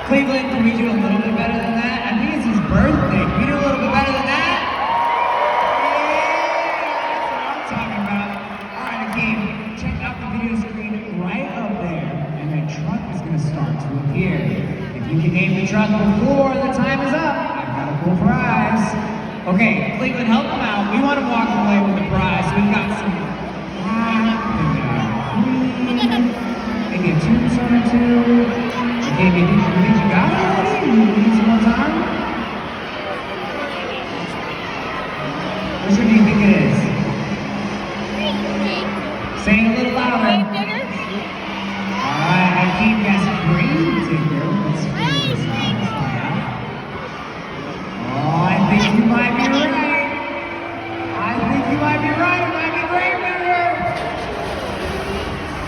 Cleveland, can we do a little bit better than that? I think it's his birthday. Can we do a little bit better than that? Yeah, that's what I'm talking about. All right, Akeem, check out the video screen right up there, and a truck is going to start to appear. If you can name the truck before the time is up, I've got a cool prize. Okay, Cleveland, help them out. We want to walk away with the prize. We've got some maybe a tombstone or two. Okay, maybe you got it already? You need some more time? Which one do you think it is? Say it a little louder. Alright, I keep guessing green digger. Let's figure this out. Let's find out. Oh, I think you might be right. I think you might be right. It might be grave digger.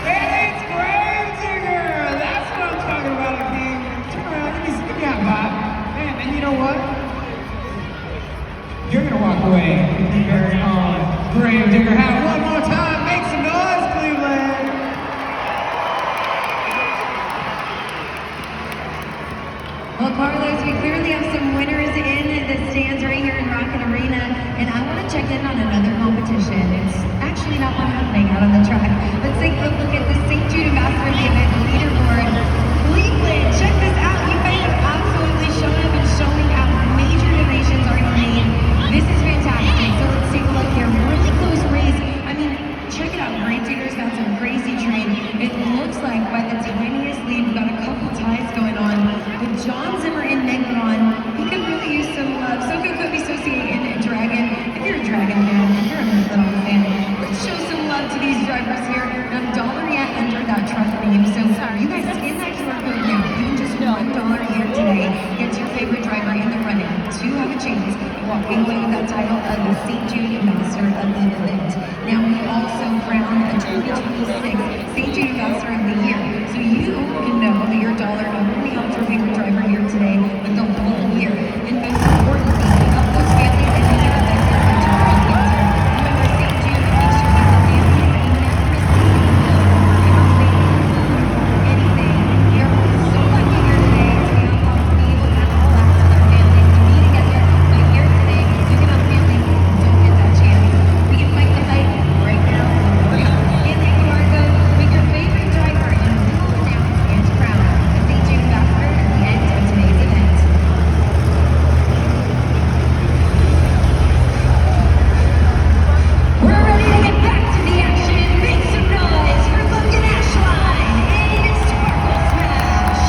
And it's grave digger. That's what I'm talking about, Akeem. Turn around, give me a vibe. And you know what? You're gonna walk away with your very own grave digger hat one more time. Make some noise, Cleveland. Well, Carlos, we clearly have some winners in the stands right here in Rocket Arena, and I want to check in on another competition. It's actually not one happening out on the track. Let's take a look at the St. Jude Ambassador of the Event leaderboard. Cleveland, check this out. You guys have absolutely shown up and showing out. Major donations already made. This is fantastic. So let's take a look here. Really close race. I mean, check it out. Grave Digger's got some crazy train. It looks like by the tiniest lead, we've got a couple ties going on. With John Zimmer in Negron, he could really use some love. So could be associated in Dragon. If you're a Dragon fan, if you're a Little fan, let's show some love to these drivers here. Now, $1 yet under that truck name. So you guys scan that QR code now. Even just $1 here today gets your favorite driver in the running to have a chance of walking away with that title of the St. Jude Ambassador of the Event. Now, we also crowned a 2026 St. Jude Ambassador of the Year. So you can know that your dollar not only helped your favorite driver here today, but the whole year. And most importantly, help those families that need it affected by terminal cancer. Remember, St. Jude makes sure that the families never receive anything. We are so lucky here today to be able to have all access to our families to be together. But here today, you can have families who don't get that chance. We can fight the fight right now. Scan the QR code with your favorite driver and we will announce and crown the St. Jude Ambassador at the end of today's event. We're ready to get back to the action. Make some noise for Logan Ashline and Sparkle Smash.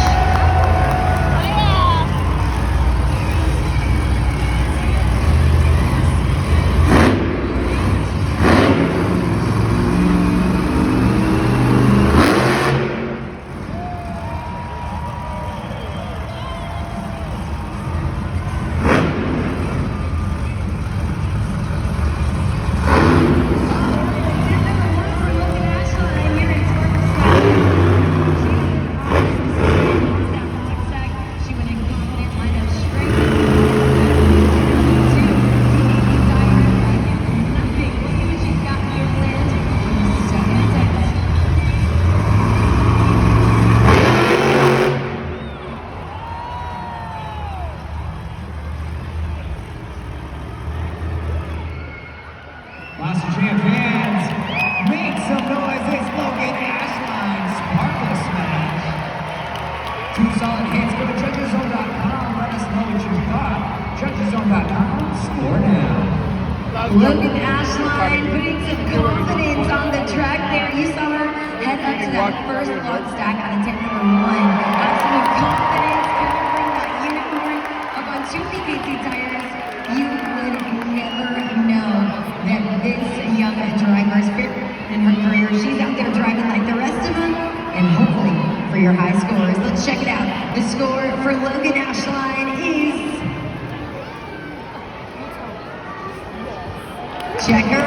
Monster Jam fans, make some noise. It's Logan Ashline, Sparkle Smash. Two solid hits. Go to judgeszone.com. Let us know what you thought. Judgeszone.com. Score now. Logan Ashline putting some confidence on the track there. You saw her head up to that first block stack out of tank number 1. Absolute confidence, covering that unicorn up on 2 PKC tires. You would never know that this young driver's fit in her career. She's out there driving like the rest of them, and hopefully for your high scores. Let's check it out. The score for Logan Ashline is... Check her